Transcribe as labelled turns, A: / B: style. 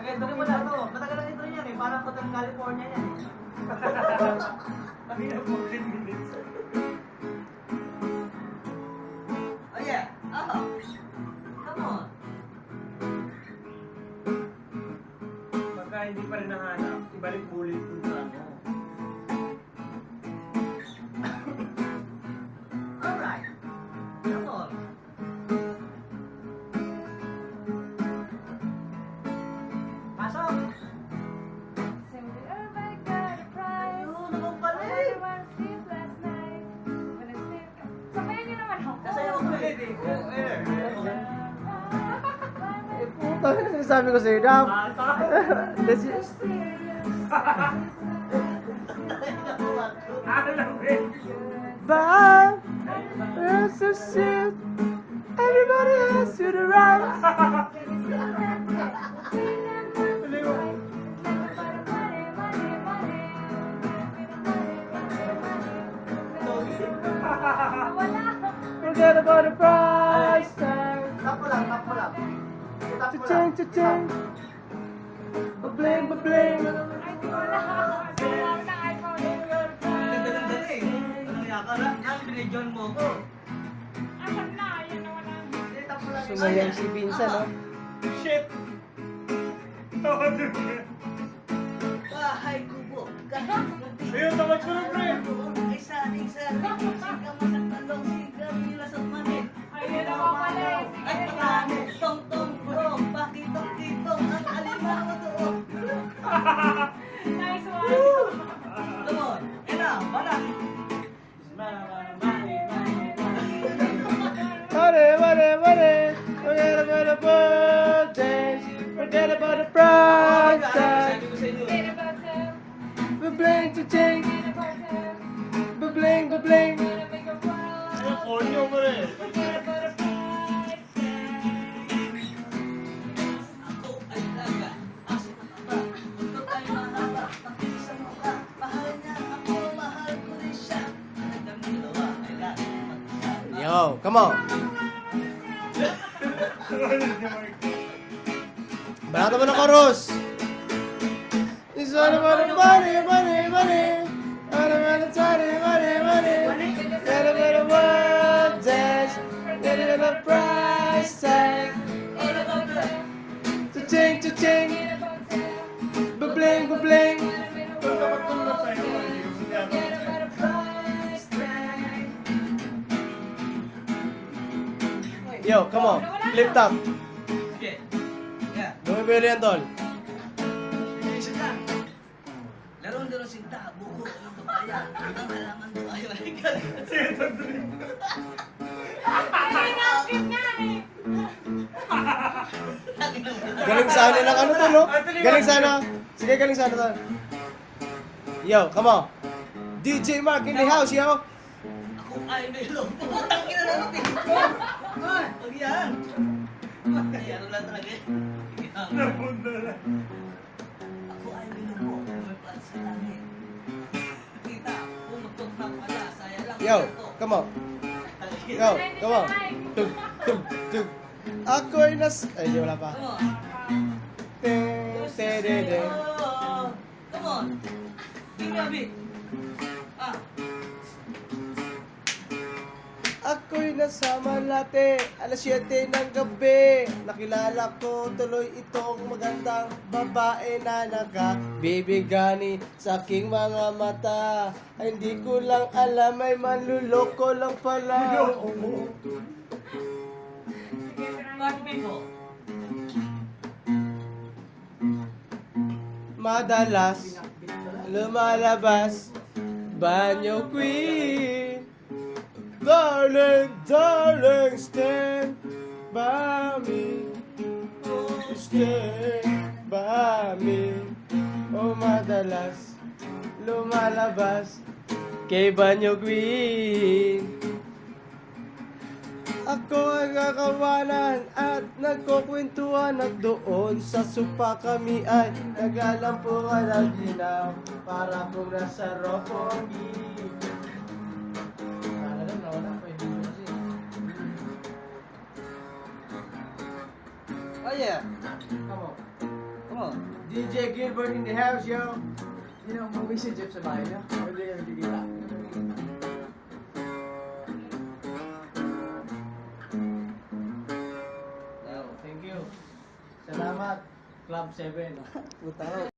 A: Ito mo na to. Matagal ang intro niyan eh. Parang Hotel California yan eh. Kanina 14 minutes. Oh yeah. Oh. Come on.
B: Pagka hindi pa rin nahanap, ibalik bulit kung ano.
A: Alright. Come on. Pasok. Ayun, naman pala eh. Nasayaw ko eh.
C: Puta, sinasabi ko sa'yo, Dam. Bye. You're so shit. Everybody has you the right. Forget about the price tag.
A: Tap mo lang, tap mo lang. Tap mo lang.
C: Cha-ching, cha-ching. Ba-bling, ba-bling.
A: Ganda ng dala eh. Anong yaka na? Binidyon mo ko. Hindi, tap mo lang.
C: Sumayang si Vincent, no?
B: Shit! Tawadun ka.
A: Bahay kubo. Kahit
B: Ayun, tawad ko lang, pre.
A: ay saling-saling. Sika masaktalong, sika milas at manin. Ay patani, tong-tong, bro. Pakitong-kitong, ang alimango doon. Come on. Yan na, banak.
C: Money, money, money. Forget about the birthdays. Forget about the price tag.
A: Sabi ko sa inyo.
C: Ba-bling, cha-ching. Ba-bling, ba-bling.
B: Ayun, konyo mo rin.
A: Ako ay daga, aso mataba. Buntot ay mahaba, pangkis sa mukha. Mahal niya ako, mahal ko rin siya. Hanggang dalawa ay laging magkasama.
C: Yo, come on. Barato mo ng chorus. It's all about the money, money, money. All about the money, money, money. Get a bit of world dance. Get a bit of price tag.
A: All about the
C: Cha-ching, cha-ching. Ba-bling, ba-bling.
B: Dapat ko na sa'yo.
C: Yo, come on. Flip top.
A: Sige. Yeah.
C: Bumibili yan, tol.
A: Isa lang. Laruan doon ang sinta, buko ng papaya. Ang halaman doon ay waligal.
C: Galing sana ng ano to, no? Galing sana. Sige, galing sana to. Yo, come on. DJ Mark in the house, yo.
A: Ako ay may loob. Putang ina na natin. Pag yan. Ay, ano lang talaga eh.
B: Napunta na.
A: Ako ay binubo, lumipad sa langit. Kita, pumutok na pala, saya lang.
C: Yo, come on. Yo, come on. Tug, tug, tug. Ako'y Ay, di, wala pa.
A: Come on.
C: Ting, te-de-de.
A: Oh, come on. Give me a beat. Ah,
C: Ako'y nasa Malate, alas 7 ng gabi. Nakilala ko tuloy itong magandang babae na nakabibigani sa aking mga mata. Ay, hindi ko lang alam, ay manluloko lang pala.
A: part B po.
C: Madalas lumalabas, banyo queen. Darling, darling, stand by me. Oh, stand by me. Oh, madalas lumalabas kay banyo queen. Ako ay kakawanan at nagkukwentuhan at doon sa sopa kami ay nagalampungan ng ginaw para kung nasa Ropongi. Oh yeah, come on, come on. DJ Gilbert in the house, yo.
D: Yun ang movie si Jeff sa bahay niya. Hindi yan nakikita.
C: Thank you. Salamat, Club 7.
D: Puta.